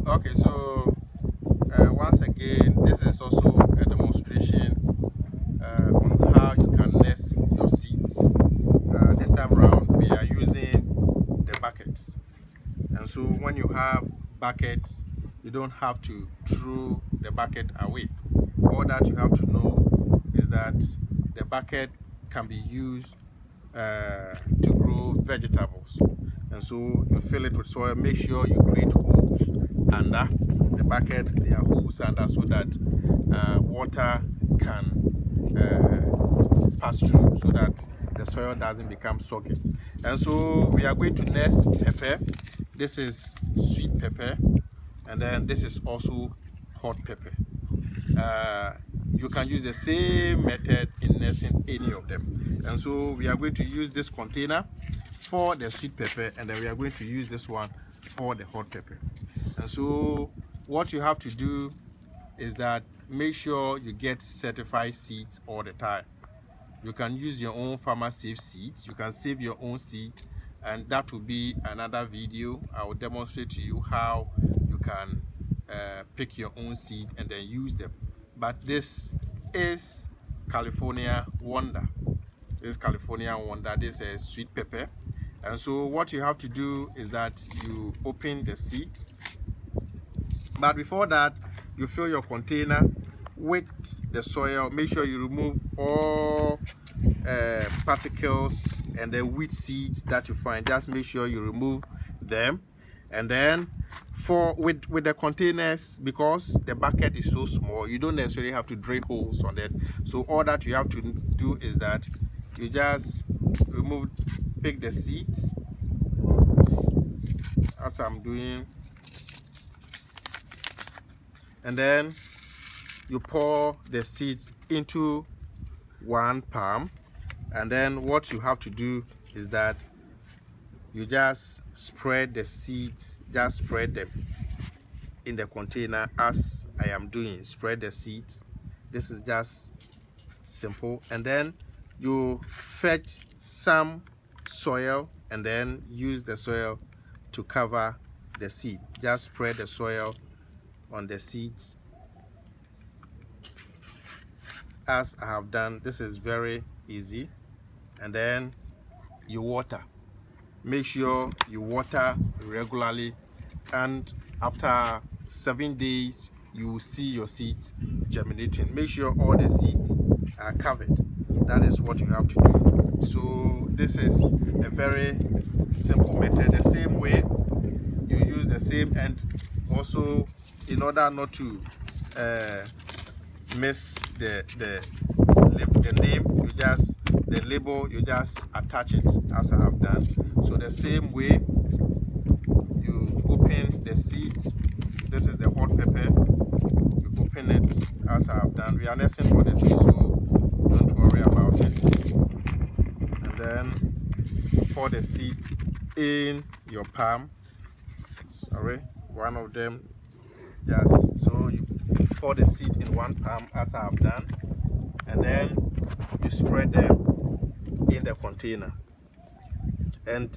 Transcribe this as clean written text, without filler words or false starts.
Okay, so once again, this is also a demonstration on how you can nest your seeds. This time around, we are using the buckets. And so when you have buckets, you don't have to throw the bucket away. All that you have to know is that the bucket can be used to grow vegetables. And so you fill it with soil. Make sure you create holes under the bucket. There are holes under so that water can pass through, so that the soil doesn't become soggy. And so we are going to nest pepper. This is sweet pepper, and then this is also hot pepper. You can use the same method in nesting any of them. And so we are going to use this container for the sweet pepper, and then we are going to use this one for the hot pepper. And so what you have to do is that make sure you get certified seeds all the time. You can use your own farmer safe seeds. You can save your own seed, and that will be another video. I will demonstrate to you how you can pick your own seed and then use them. But this is California Wonder. This is California Wonder. This is sweet pepper. And so what you have to do is that you open the seeds. But before that, you fill your container with the soil. Make sure you remove all particles and the weed seeds that you find. Just make sure you remove them. And then with the containers, because the bucket is so small, you don't necessarily have to drill holes on it. So all that you have to do is that you just pick the seeds, as I'm doing, and then you pour the seeds into one palm. And then what you have to do is that you just spread the seeds, just spread them in the container as I am doing. Spread the seeds. This is just simple. And then you fetch some soil and then use the soil to cover the seed. Just spread the soil on the seeds as I have done. This is very easy. And then you water. Make sure you water regularly, and after 7 days you will see your seeds germinating. Make sure all the seeds are covered. That is what you have to do. So this is a very simple method. The same way you use the same, and also in order not to miss the name, the label, you just attach it as I have done. So the same way you open the seeds. This is the hot pepper. You open it as I have done. We are nesting for the seeds, so don't worry about it. And then pour the seed in your palm. Sorry, one of them. Just so you pour the seed in one palm as I have done, and then you spread them in the container. And